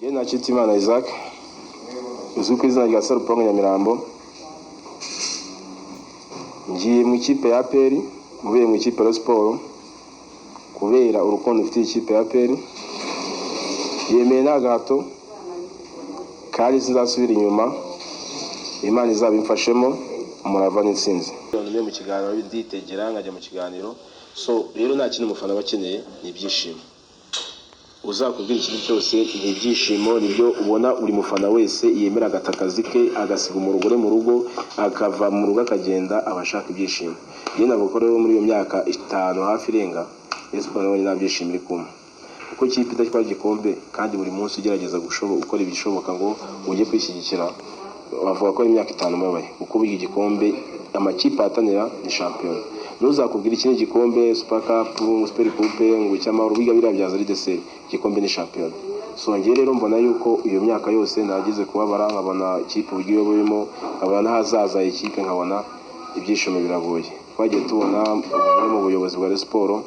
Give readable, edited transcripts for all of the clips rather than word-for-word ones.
Ye na Chitimana Isaac uzwi ku izina rya Sarupongo Nyamirambo ngiye mu ikipe ya APR mubiye mu ikipe ya Sport kubera urukundo ufite ikipe ya APR yemeye n'agahato kandi sinzasubira inyuma Imana izabimfashemo umurava n'intsinzi none mu kiganiro nditegera nkajya mu kiganiro so rero nta kintu umufana bakeneye ni ibyishimo uzakubwira ikintu cyose ni ibyishimo nibyo ubona uri mufana wese yemera agatakazi ke agasiga umurugore mu rugo akava mu rugo akagenda abashaka ibyishimo ye nabwo rero muri iyo myaka 5 hafi irenga Sport nabonye nabyishimira kumwe uko kipe idatwara igikombe kandi buri munsi ugerageza gukora ibishoboka ngo ujye kwishyigikira bavuga ko imyaka 5 mabaye uko biga igikombe amakipe atanira ni champion nuzakubwira ikindi gikombe Super Cup Super Coupe ngo cyamahoro biga birabyaza RDC igikombe ni champion so ngiye rero mbona yuko iyo myaka yose nagize kubabara nkabona ikipe ugiye burimo nkabona hazaza ikipe nkabona ibyishimo biragoye twagiye tubona mu buyobozi bwa Sport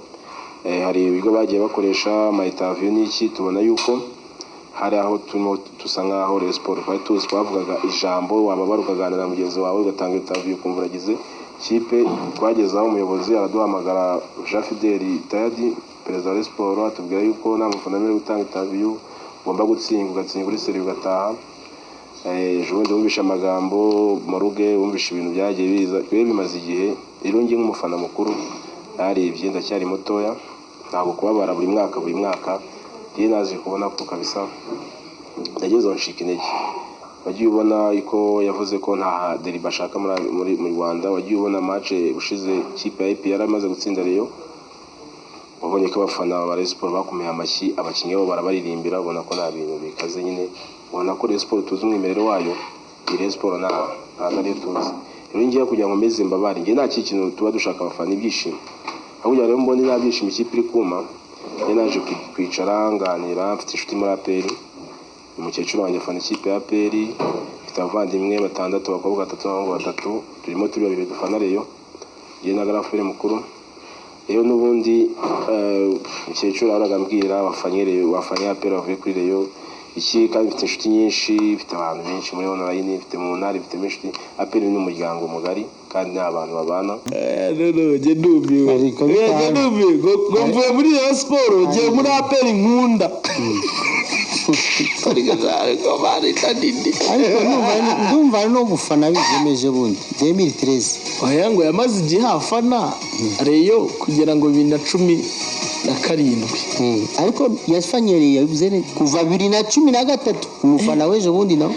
hari ibigo bagiye bakoresha ama interview n'iki tubona yuko hari aho tusa nkaho Sport twari tuzi twavugaga ijambo wababara ukaganira na mugenzi wawe ugatanga interview kumva uragize kipe twagezaho umuyobozi araduhamagara Jean Fidel Tayadi perezida wa Sport atubwira yuko nta mufana mere gutanga interview ugomba gutsinga uri seri ugataha ejo ndumvisha amagambo maruge wumvisha ibintu byagiye biza bimaze igihe rero ngiye nk'umufana mukuru narebye ndacyari mutoya ntabwo kubabara buri mwaka ndiye nazi kubona ko kabisa ndageze nshika intege wagiye ubona iko yavuze ko nta deri bashaka muri mu Rwanda wagiye ubona match ushize kipe ya APR amaze gutsinda Rayon wabonye ko abafana ba Sport bakomeye amashyi abakinnyi bo barabaririmbira ubona ko nta bintu bikaze nyine ubona ko Sport tuzi umwimerero wayo Sport nari tuzi rero ngiye kugira ngo meze mbabari ngiye nta kintu tuba dushaka abafana ibyishimo ahubwo rero mbone nabyishimo ikipe iri kuma naje kwicara nganira mfite inshuti muri APR umukecuru wanjye afana ikipe ya APR mfite abavandimwe 6 abakobwa 3 n'abahungu 3 turimo turi babiri dufana Rayon ngiye na garafere mukuru rero n'ubundi umukecuru aragambwira wafanye APR bavuye kuri Rayon iki kandi mfite inshuti nyinshi mfite abantu benshi muri online mfite mu ntari mfite inshuti APR ni umuryango mugari kandi n'abantu babana je ndubiwe ngo mvuye muri Sport je muri APR nkunda ndumva no gufana bigemeje bundi 2013 oya ngo yamaze igihe hafana Rayon kugira ngo 2017 ariko yafanyereye yavuze kuva 2013 umufana weje bundi no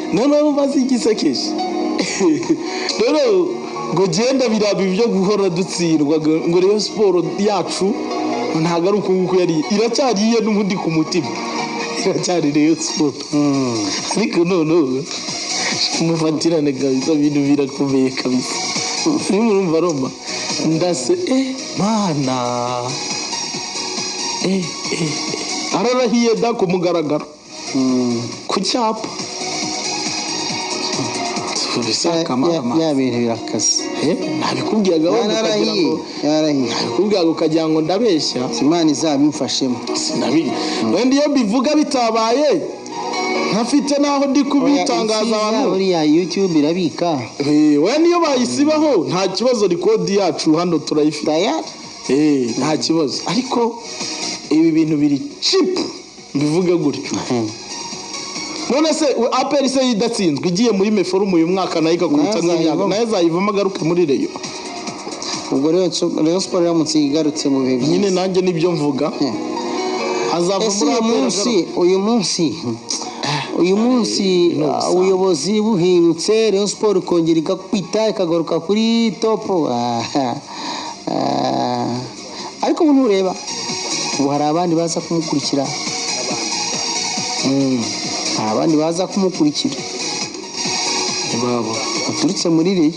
umaze igisekeje ngo genda birabi byo guhora dutsirwa ngo Rayon Sport yacu ntago ari uko yari iracyariye n'ubundi ku mutima iracyari Rayon Sport ariko no umufatirane kabisa ibintu birakomeye kabisa urumva Roma ndase mana ararahiye da ku mugaragaro ku cyapa bisaka mama ya bintu birakase nabikubwiyaga ukagira ngo ndabeshya Imana izabimfashemo sinabiri wenda iyo bivuga bitabaye ntafite naho ndi kubitangaza abantu muri ya YouTube irabika wenda iyo bayisibaho nta kibazo record yacu hano turayifite nta kibazo ariko ibi bintu biri cheap bivuga gutyo none se APR se yidatsinzwe igiye muri meforumu uyu mwaka nayo ikakubita nk'imyaka nayo azayivamo agaruke muri Rayon ubwo rero Rayon Sport yaramutse igarutse mu bihe nyine nanjye nibyo mvuga azava muri uyu munsi ubuyobozi buhindutse Rayon Sport kongera ikakwita ikagaruka kuri top ariko umuntu ureba ubu hari abandi baza kumukurikira abandi baza kumukurikira babo uturutse muri Rayon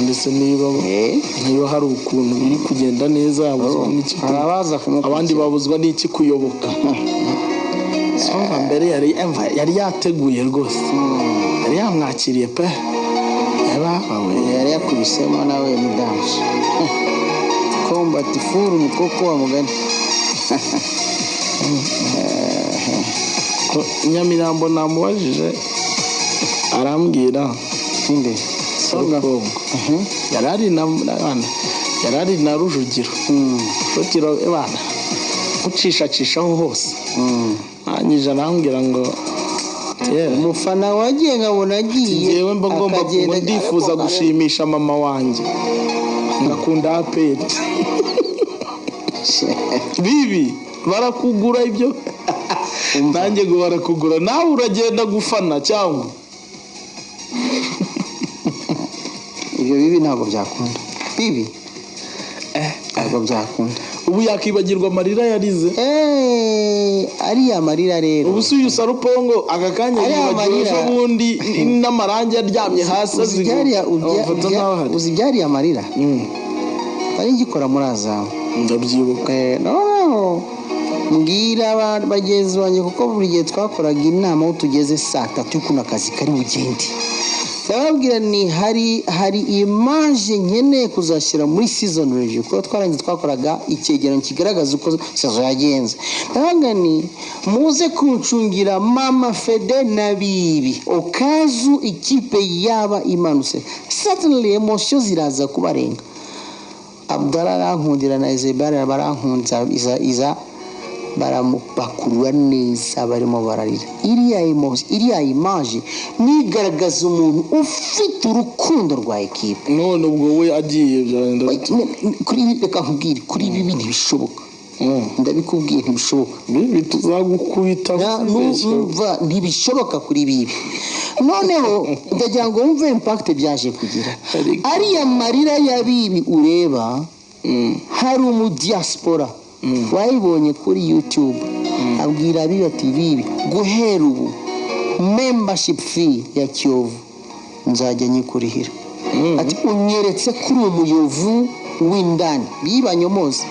ndetse niba hari ukuntu biri kugenda neza abandi babuzwa n'iki kuyoboka songa mbere yari yateguye rwose yari yamwakiriye pe yari yakubisemo nawe mudanshi combat full mukoko wa mugani Nyamirambo namubajije arambwira inde Songo yarari na Rujugiro Rujugiro ebana ucishacishaho hose anyije arambwira ngo umufana wagiye nkabona agiye yewe mba ngomba ndifuza gushimisha mama wanjye ngakunda APR bibi barakugura ibyo nanjye ngo barakugura nawe uragenda gufana cyangwa ibyo bibi ntabwo byakunda bibi ntabwo byakunda ubu yakibagirwa amarira yarize ariya marira rero ubu si uyu Sarupongo agakanya yibagiwe ubundi n'amarangi aryamye hasi uzi byariya marira bari ngikora muri Azamu ndabyibuka no mbwira bagenzi banjye kuko buri gihe twakoraga inama aho tugeze saa 3 kuna akazi kari bugende ndababwira ni hari image nkeneye kuzashyira muri season review kuko twarangiye twakoraga icyegeranyo kigaragaza uko sazo yagenze ndababwira ni muze kuncungira Mama Fede na Bibi okazu ikipe yaba imanutse certainly emotion ziraza kubarenga Abdallah arankundira na Ezebara barankunza iza baramupakurura neza barimo bararira iriya image nigaragaza umuntu ufite urukundo rwa ekipe none ubwo we agiye byarenda kuri reka nkubwire kuri ibi ntibishoboka ndabikubwiye ntibishoboka bibi tuzagukubita numva ntibishoboka kuri bibi noneho ndagira ngo wumve impact byaje kugira ariya marira ya Bibi ureba hari mu diaspora wayibonye kuri YouTube abwira Bibi ati Bibi guhera ubu membership fee ya Kiyovu nzajya nyikurihira ati unyeretse kuri umuyovu w'indani bibanyomoza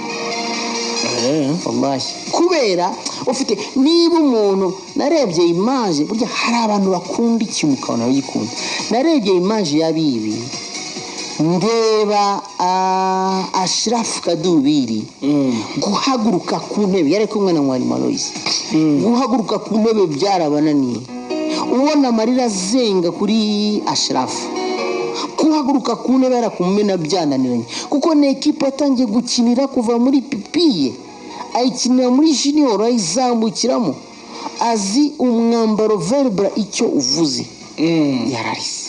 wallahi kubera ufite niba umuntu narebye image burya hari abantu bakunda ikintu ukabona bayikunda narebye image ya Bibi ndeba Ashraf Kadubiri guhaguruka ku ntebe yari kumwe na Mwalimu Aloys guhaguruka ku ntebe byarabananiye ubona amarira zenga kuri Ashraf guhaguruka ku ntebe yarakumena byananiranye kuko ne equipe atangiye gukinira kuva muri pipiye ayikinira muri junior ayizamukiramo azi umwambaro verbal icyo uvuze yararise